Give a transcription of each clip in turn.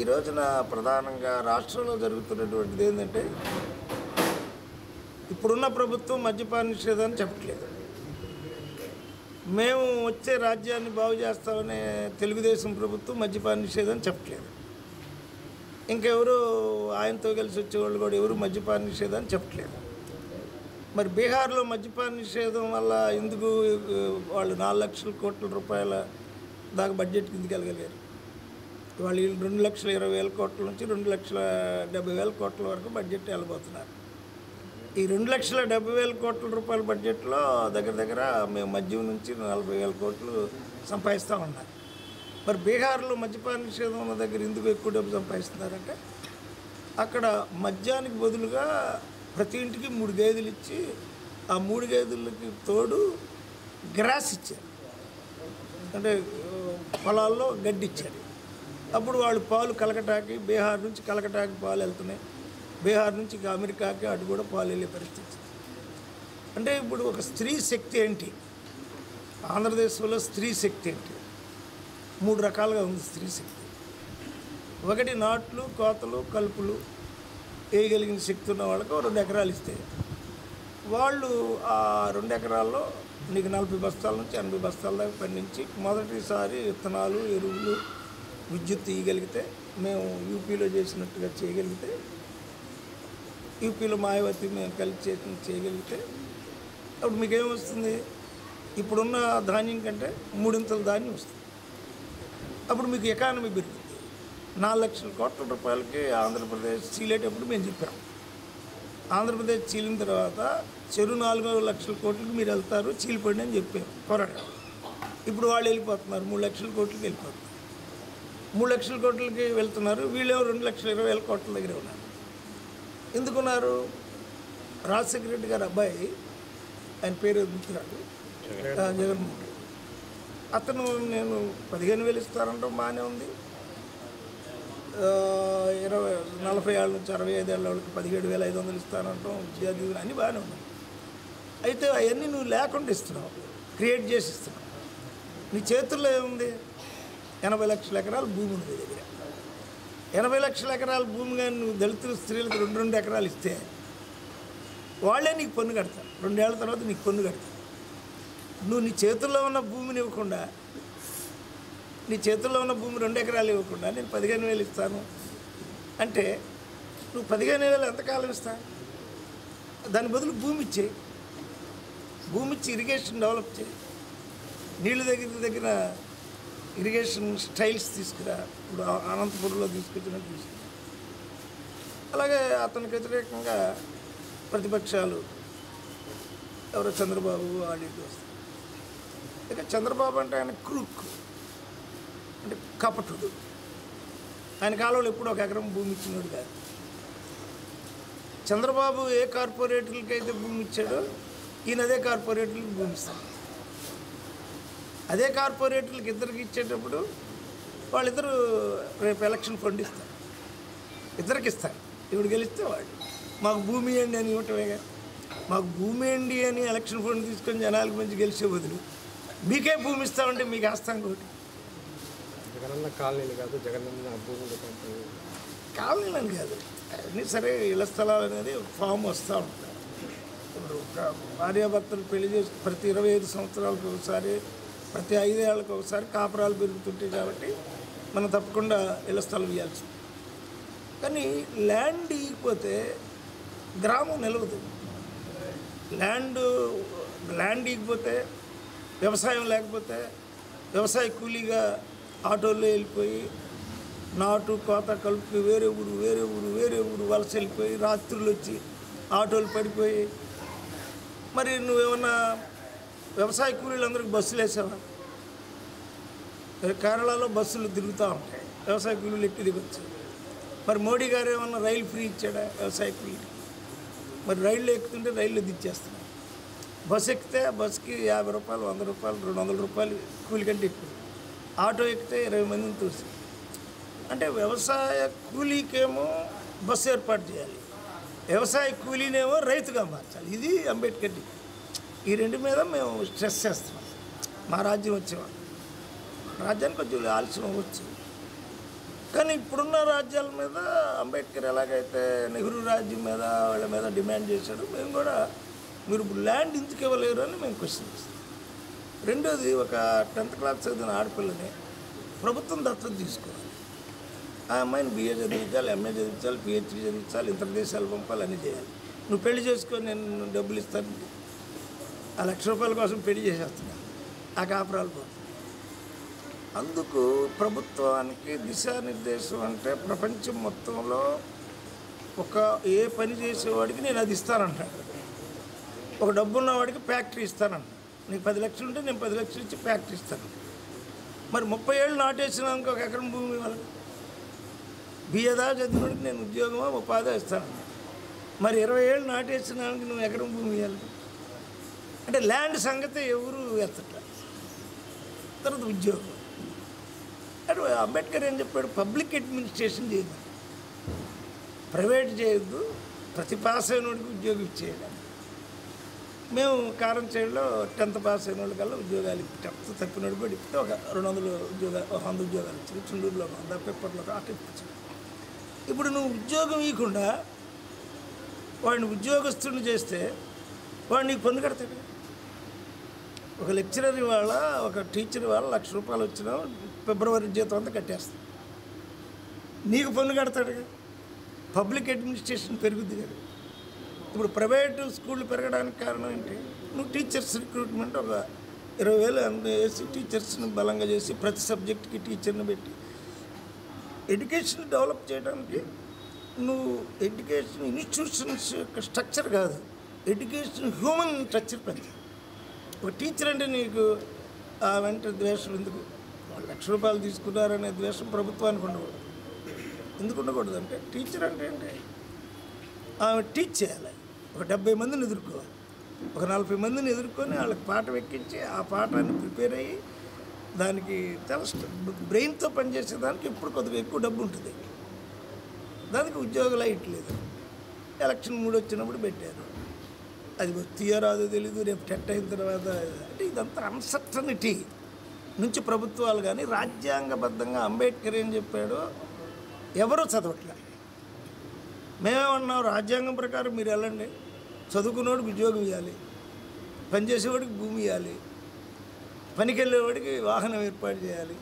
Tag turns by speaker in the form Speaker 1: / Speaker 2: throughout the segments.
Speaker 1: ఈ రోజున ప్రధానంగా రాష్ట్రంలో జరుగుతున్నటువంటిది ఏంటంటే, ఇప్పుడున్న ప్రభుత్వం మద్యపాన నిషేధాన్ని చెప్పట్లేదు. మేము వచ్చే రాజ్యాన్ని బాగు చేస్తామనే తెలుగుదేశం ప్రభుత్వం మద్యపాన నిషేధాన్ని చెప్పట్లేదు. ఇంకెవరు ఆయనతో కలిసి వచ్చేవాళ్ళు కూడా ఎవరు మద్యపాన నిషేధాన్ని చెప్పట్లేదు. మరి బీహార్లో మద్యపాన నిషేధం వల్ల ఎందుకు వాళ్ళు 4 లక్షల కోట్ల రూపాయల దాకా బడ్జెట్ కిందకి వెళ్ళగలిగారు? వాళ్ళు 2,20,000 కోట్ల నుంచి 2,70,000 కోట్ల వరకు బడ్జెట్ వెళ్ళబోతున్నారు. ఈ 2,70,000 కోట్ల రూపాయల బడ్జెట్లో దగ్గర మేము మద్యం నుంచి 40,000 కోట్లు సంపాదిస్తూ ఉన్నారు. మరి బీహార్లో మద్యపాన నిషేధం ఉన్న దగ్గర ఎందుకు ఎక్కువ డబ్బు సంపాదిస్తున్నారంటే, అక్కడ మద్యానికి బదులుగా ప్రతి ఇంటికి 3 గేదెలు ఇచ్చి ఆ 3 గేదెలకి తోడు గ్రాస్ ఇచ్చారు, అంటే పొలాల్లో గడ్డి ఇచ్చారు. అప్పుడు వాళ్ళు పాలు కలకటాకి, బీహార్ నుంచి కలకటాకి పాలు వెళ్తున్నాయి, బీహార్ నుంచి అమెరికాకి అటు కూడా పాలు వెళ్ళే పరిస్థితి. అంటే ఇప్పుడు ఒక స్త్రీ శక్తి ఏంటి, ఆంధ్రదేశంలో స్త్రీ శక్తి ఏంటి? 3 రకాలుగా ఉంది స్త్రీ శక్తి. ఒకటి నాట్లు, కోతలు, కలుపులు వేయగలిగిన శక్తి ఉన్న వాళ్ళకు 2 ఎకరాలు ఇస్తే వాళ్ళు ఆ 2 ఎకరాల్లో నీకు 40 బస్తాల నుంచి 80 బస్తాల దాకా పండించి మొదటిసారి విత్తనాలు, ఎరువులు, విద్యుత్ ఇవ్వగలిగితే, మేము యూపీలో చేసినట్టుగా చేయగలిగితే, యూపీలో మాయావతి మేము కలిసి చేయగలిగితే అప్పుడు మీకేమొస్తుంది? ఇప్పుడున్న ధాన్యం కంటే 3 ధాన్యం వస్తుంది. అప్పుడు మీకు ఎకానమీ పెరుగుతుంది. 4 లక్షల కోట్ల రూపాయలకి ఆంధ్రప్రదేశ్ చీలేటప్పుడు మేము చెప్పాం. ఆంధ్రప్రదేశ్ చీలిన తర్వాత చెరు 4 లక్షల కోట్లకి మీరు వెళ్తారు, చీలిపండి అని చెప్పాం, పోరాడాం. ఇప్పుడు వాళ్ళు వెళ్ళిపోతున్నారు, 3 లక్షల కోట్లకి వెళ్ళిపోతున్నారు. 3 లక్షల కోట్లకి వెళ్తున్నారు, వీళ్ళేమో 2,20,000 కోట్ల దగ్గర ఉన్నారు. ఎందుకున్నారు? రాజశేఖర రెడ్డి గారు అబ్బాయి, ఆయన పేరు గుర్తురాడు, జగన్మోహన్ రెడ్డి, అతను నేను 15,000 ఇస్తానంటాం బాగానే ఉంది, 40 ఏళ్ళ నుంచి 65 ఏళ్ళ వాళ్ళకి 17,500 ఇస్తానంటాం, విద్యార్థి అన్నీ బాగానే ఉన్నాయి. అయితే అవన్నీ నువ్వు లేకుండా ఇస్తున్నావు, క్రియేట్ చేసి ఇస్తున్నావు. నీ చేతుల్లో ఏముంది? 80 లక్షల ఎకరాల భూమి ఉంది దగ్గర. 80 లక్షల ఎకరాల భూమి కానీ నువ్వు దళితుల స్త్రీలకు 2 ఎకరాలు ఇస్తే వాళ్ళే నీకు పన్ను కడతారు. 2 ఏళ్ల తర్వాత నీకు పన్ను కడతారు. నువ్వు నీ చేతుల్లో ఉన్న భూమిని ఇవ్వకుండా, నీ చేతుల్లో ఉన్న భూమి 2 ఎకరాలు ఇవ్వకుండా నేను 15,000 ఇస్తాను అంటే నువ్వు 15,000 ఎంతకాలం ఇస్తా? దాని బదులు భూమి ఇచ్చేయి, భూమి ఇచ్చి ఇరిగేషన్ డెవలప్ చేయి, నీళ్ళు దగ్గర ఇరిగేషన్ స్టైల్స్ తీసుకురా. ఇప్పుడు అనంతపురంలో తీసుకొచ్చినట్టు తీసుకురా. అలాగే అతనికి వ్యతిరేకంగా ప్రతిపక్షాలు ఎవరో చంద్రబాబు వాళ్ళు వస్తారు. ఇక చంద్రబాబు అంటే ఆయన క్రూక్, అంటే కపటుడు. ఆయన కాలంలో ఎప్పుడు 1 ఎకరం భూమి ఇచ్చినాడు కాదు. చంద్రబాబు ఏ కార్పొరేటర్లకి అయితే భూమి ఇచ్చాడో ఈయన అదే కార్పొరేటర్లకు భూమి ఇస్తాడు. అదే కార్పొరేటర్లకు ఇద్దరికి ఇచ్చేటప్పుడు వాళ్ళిద్దరూ రేపు ఎలక్షన్ ఫండ్ ఇస్తారు, ఇద్దరికి ఇస్తారు. ఇప్పుడు గెలిస్తే వాడు మాకు భూమి ఇవ్వండి అని ఇవ్వటమేగా. మాకు భూమి ఇవ్వండి అని ఎలక్షన్ ఫండ్ తీసుకొని జనాలకు మంచి గెలిచే బదులు మీకే భూమి ఇస్తామంటే మీకు వేస్తాం ఒకటి.
Speaker 2: జగనన్న కాలనీలు కాదు, జగనన్న భూములు
Speaker 1: కాలనీలు అని కాదు అన్నీ సరే. ఇళ్ల స్థలాలు అనేది ఫామ్ వస్తూ ఉంటారు. ఇప్పుడు భార్యాభర్తలు పెళ్లి చేసి ప్రతి 25 సంవత్సరాలకు ఒకసారి, ప్రతి 5 ఏళ్ళకి ఒకసారి కాపురాలు పెరుగుతుంటాయి. కాబట్టి మనం తప్పకుండా ఇళ్ల స్థలం ఇవ్వాల్సింది. కానీ ల్యాండ్ ఇవ్వకపోతే గ్రామం నిలవదు. ల్యాండ్ ఇవ్వకపోతే, వ్యవసాయం లేకపోతే, వ్యవసాయ కూలీగా ఆటోల్లో వెళ్ళిపోయి నాటు, కోత, కలుపు వేరే ఊరు వలస వెళ్ళిపోయి రాత్రులు వచ్చి ఆటోలు పడిపోయి, మరి నువ్వేమన్నా వ్యవసాయ కూలీలందరికీ బస్సులు వేసావా? కేరళలో బస్సులు తిరుగుతూ ఉంటాయి, వ్యవసాయ కూలీలు ఎక్కి దిగొచ్చు. మరి మోడీ గారు ఏమన్నా రైలు ఫ్రీ ఇచ్చాడా వ్యవసాయ కూలీకి? మరి రైళ్ళు ఎక్కుతుంటే రైళ్ళు దిచ్చేస్తున్నాయి. బస్సు ఎక్కితే బస్సుకి 50 రూపాయలు, 100 రూపాయలు, 200 రూపాయలు కూలి కంటే ఎక్కువ. ఆటో ఎక్కితే 20 మందిని తోసి. అంటే వ్యవసాయ కూలీకేమో బస్సు ఏర్పాటు చేయాలి, వ్యవసాయ కూలీనేమో రైతుగా మార్చాలి. ఇది అంబేద్కర్. ఈ 2 మీద మేము స్ట్రెస్ చేస్తున్నాం. మా రాజ్యం వచ్చేవాడు రాజ్యానికి కొంచెం ఆలస్యం అవ్వచ్చు, కానీ ఇప్పుడున్న రాజ్యాల మీద అంబేద్కర్ ఎలాగైతే నెహ్రూ రాజ్యం మీద వాళ్ళ మీద డిమాండ్ చేశాడు, మేము కూడా మీరు ఇప్పుడు ల్యాండ్ ఎందుకు ఇవ్వలేరు అని మేము క్వశ్చన్ చేస్తాం. రెండోది, ఒక 10th క్లాస్ చదివిన ఆడపిల్లని ప్రభుత్వం దత్తత తీసుకోవాలి. ఆ అమ్మాయిని BA చదివించాలి, MA చదివించాలి, PhD చదివించాలి, ఇతర దేశాలు పంపాలి, అన్నీ చేయాలి. నువ్వు పెళ్లి చేసుకొని నేను డబ్బులు ఇస్తాను, ఆ ₹1,00,000 కోసం పెళ్లి చేసేస్తున్నాను, ఆ కాపురాలు పోతుంది. అందుకు ప్రభుత్వానికి దిశానిర్దేశం అంటే ప్రపంచం మొత్తంలో ఏ పని చేసేవాడికి నేను అది ఇస్తానంటాను. ఒక డబ్బు ఉన్నవాడికి ఫ్యాక్టరీ ఇస్తానంట. నీకు 10 లక్షలు ఉంటే నేను 10 లక్షలు ఇచ్చి ఫ్యాక్టరీ ఇస్తాను. మరి 30 ఏళ్ళు నాటేసినాక ఒక ఎకరం భూమి వాళ్ళకి బియ్యదా చదివినోడికి నేను ఉద్యోగమో ఉపాధి ఇస్తాను. మరి 20 ఏళ్ళు నాటేసినానికి నువ్వు ఎకరం భూమి ఇవ్వాలి అంటే ల్యాండ్ సంగతి ఎవరు ఎత్తట. తర్వాత ఉద్యోగం అంటే అంబేద్కర్ ఏం చెప్పాడు, పబ్లిక్ అడ్మినిస్ట్రేషన్ చేయదు, ప్రైవేట్ చేయొద్దు, ప్రతి పాస్ అయినోడికి ఉద్యోగం ఇచ్చేయాలి. మేము కారం చేయడంలో 10th పాస్ అయిన వాళ్ళకల్లా ఉద్యోగాలు ఇప్పి 10th తప్పినోడు కూడా ఇప్పి ఒక 200 ఉద్యోగాలు 100 ఉద్యోగాలు ఇచ్చింది. చుండూరులో 100, పెప్పర్లో అట్లా ఇప్పించాడు. ఇప్పుడు నువ్వు ఉద్యోగం ఇవ్వకుండా వాడిని ఉద్యోగస్తుని చేస్తే వాడు నీకు పన్ను కడతాడు. ఒక లెక్చరర్ ఇవాళ, ఒక టీచర్ ఇవాళ ₹1,00,000 వచ్చినా ఫిబ్రవరి జీతం అంతా కట్టేస్తాడు, నీకు పన్ను కడతాడు. పబ్లిక్ అడ్మినిస్ట్రేషన్ పెరుగుద్ది కదా. ఇప్పుడు ప్రైవేటు స్కూళ్ళు పెరగడానికి కారణం ఏంటి? నువ్వు టీచర్స్ రిక్రూట్మెంట్ ఒక 20,000 వేసి టీచర్స్ని బలంగా చేసి ప్రతి సబ్జెక్ట్కి టీచర్ని పెట్టి ఎడ్యుకేషన్ డెవలప్ చేయడానికి నువ్వు ఎడ్యుకేషన్ ఇన్స్టిట్యూషన్స్ యొక్క స్ట్రక్చర్ కాదు, ఎడ్యుకేషన్ హ్యూమన్ స్ట్రక్చర్ పెంచాలి. ఒక టీచర్ అంటే నీకు వెంట ద్వేషం ఎందుకు? వాళ్ళు ₹1,00,000 తీసుకున్నారనే ద్వేషం ప్రభుత్వానికి ఉండకూడదు. ఎందుకు ఉండకూడదు అంటే టీచర్ అంటే ఏంటి? ఆమె టీచ్ చేయాలి, ఒక 70 మందిని ఎదుర్కోవాలి, ఒక 40 మందిని ఎదుర్కొని వాళ్ళకి పాఠం ఎక్కించి ఆ పాఠాన్ని ప్రిపేర్ అయ్యి దానికి చాలా బ్రెయిన్తో పనిచేసేదానికి ఎప్పుడు కొద్దిగా ఎక్కువ డబ్బు ఉంటుంది. దానికి ఉద్యోగాలు ఇట్లేదు. ఎలక్షన్ 3 వచ్చినప్పుడు పెట్టారు, అది వస్తాయో రాదో తెలీదు, రేపు టెట్ అయిన తర్వాత. అంటే ఇదంతా అన్సర్టనిటీ నుంచి ప్రభుత్వాలు కానీ రాజ్యాంగబద్ధంగా అంబేద్కర్ ఏం చెప్పాడో ఎవరూ చదవట్లే. మేమేమన్నాం, రాజ్యాంగం ప్రకారం మీరు వెళ్ళండి, చదువుకున్నవాడికి ఉద్యోగం ఇవ్వాలి, పనిచేసేవాడికి భూమి ఇవ్వాలి, పనికి వెళ్ళేవాడికి వాహనం ఏర్పాటు చేయాలి.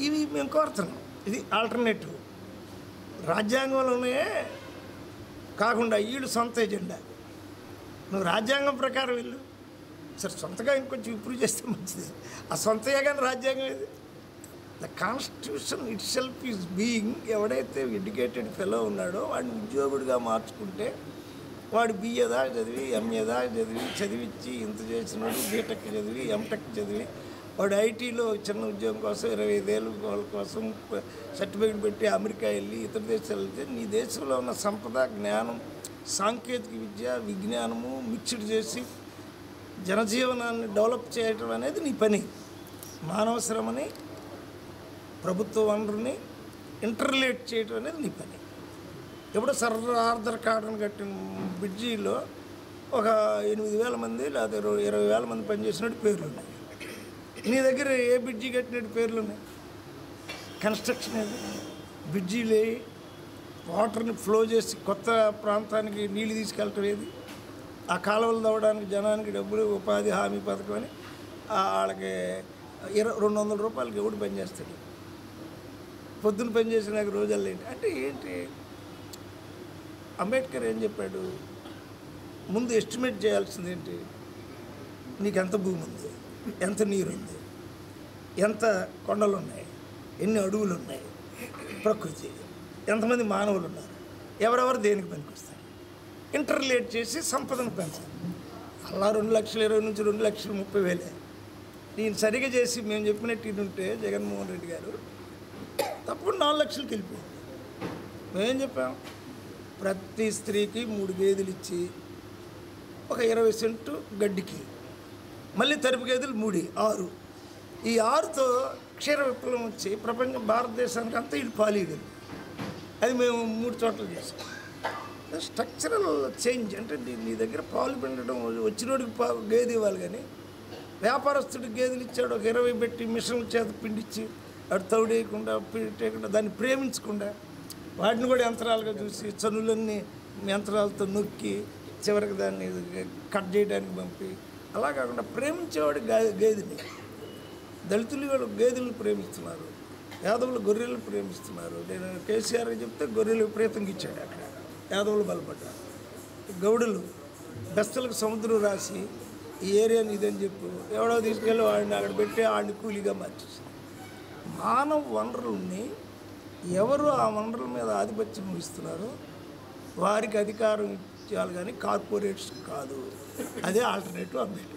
Speaker 1: ఇవి మేము కోరుతున్నాం. ఇది ఆల్టర్నేటివ్. రాజ్యాంగంలోనే కాకుండా వీళ్ళు సొంత ఎజెండా. నువ్వు రాజ్యాంగం ప్రకారం వెళ్ళు, సరే సొంతగా ఇంకొంచెం ఇంప్రూవ్ చేస్తే మంచిది. ఆ సొంతగా కానీ రాజ్యాంగం ఇది. The constitution it self is being. ఎవడైతే ఎడ్యుకేటెడ్ ఫెలో ఉన్నాడో వాడిని ఉద్యోగుడిగా మార్చుకుంటే వాడు BA దాకా చదివి, MA దాకా చదివించి ఇంత చేసినాడు, B.Tech చదివి, M.Tech చదివి వాడు ఐటీలో చిన్న ఉద్యోగం కోసం 25 ఏళ్ళ వాళ్ళ కోసం సర్టిఫికేట్ పెట్టి అమెరికా వెళ్ళి ఇతర దేశాలు వెళ్తే నీ దేశంలో ఉన్న సంపద, జ్ఞానం, సాంకేతిక విద్య, విజ్ఞానము మిక్స్డ్ చేసి జనజీవనాన్ని డెవలప్ చేయడం అనేది నీ పని. మానవశ్రమని, ప్రభుత్వ వనరుని ఇంటర్లేట్ చేయడం అనేది నీ పని. ఎప్పుడో ఆర్థర్ కాటన్ కట్టిన బ్రిడ్జిలో ఒక 8,000 మంది లేదా 20,000 మంది పనిచేసినట్టు పేర్లు ఉన్నాయి. నీ దగ్గర ఏ బ్రిడ్జి కట్టినట్టు పేర్లు ఉన్నాయి? కన్స్ట్రక్షన్ ఏది? బ్రిడ్జిలే వాటర్ని ఫ్లో చేసి కొత్త ప్రాంతానికి నీళ్ళు తీసుకెళ్ళటం ఏది? ఆ కాలువలు తవ్వడానికి జనానికి డబ్బులు, ఉపాధి హామీ పథకం అని వాళ్ళకి ₹200 ఎవడు పనిచేస్తాడు? పొద్దున్న పనిచేసిన రోజుల్లో ఏంటి అంటే ఏంటి? అంబేద్కర్ ఏం చెప్పాడు? ముందు ఎస్టిమేట్ చేయాల్సింది ఏంటి? నీకు ఎంత భూమి ఉంది, ఎంత నీరు ఉంది, ఎంత కొండలు ఉన్నాయి, ఎన్ని అడవులు ఉన్నాయి, ప్రకృతి, ఎంతమంది మానవులు ఉన్నారు, ఎవరెవరు దేనికి పనికొస్తారు, ఇంటర్లేట్ చేసి సంపదను పెంచాలి. అలా 2,20,000 నుంచి 2,30,000 నేను సరిగా చేసి మేము చెప్పినట్టు ఇది ఉంటే జగన్మోహన్ రెడ్డి గారు తప్పకుండా 4 లక్షలకి వెళ్ళిపోయింది. మేమేం చెప్పాం? ప్రతి స్త్రీకి 3 గేదెలు ఇచ్చి ఒక 20 సెంటు గడ్డికి, మళ్ళీ తరుపు గేదెలు 3, 6. ఈ 6తో క్షీర విప్లవం వచ్చి ప్రపంచం భారతదేశానికి అంతా ఇది పాలీగలు. అది మేము 3 చోట్ల చేసాం. స్ట్రక్చరల్ చేంజ్ అంటే నీ దగ్గర పాలు పిండడం, వచ్చినోడికి గేదె ఇవ్వాలి కానీ వ్యాపారస్తుడికి గేదెలు ఇచ్చాడు, ఒక 20 పెట్టి మిషన్ల చేత పిండిచ్చి అటు తౌడేయకుండా పెట్టేయకుండా దాన్ని ప్రేమించకుండా వాటిని కూడా యంత్రాలుగా చూసి చనులన్నీ యంత్రాలతో నొక్కి చివరికి దాన్ని కట్ చేయడానికి పంపి అలా కాకుండా ప్రేమించేవాడు గేదెని. దళితులు కూడా గేదెలను ప్రేమిస్తున్నారు, యాదవులు గొర్రెలు ప్రేమిస్తున్నారు. నేను కేసీఆర్ చెప్తే గొర్రెలు విపరీతంగా ఇచ్చాడు, అక్కడ యాదవులు బలపడ్డారు. గౌడులు బెస్తలకు సముద్రం రాసి ఈ ఏరియాని ఇదని చెప్పు ఎవడో తీసుకెళ్ళి వాడిని అక్కడ పెట్టి వాడిని కూలీగా మార్చేసి మానవ వనరుల్ని ఎవరు ఆ వనరుల మీద ఆధిపత్యం వహిస్తున్నారో వారికి అధికారం ఇచ్చేయాలి, కానీ కార్పొరేట్స్ కాదు. అదే ఆల్టర్నేటివ్ అంబేద్కర్.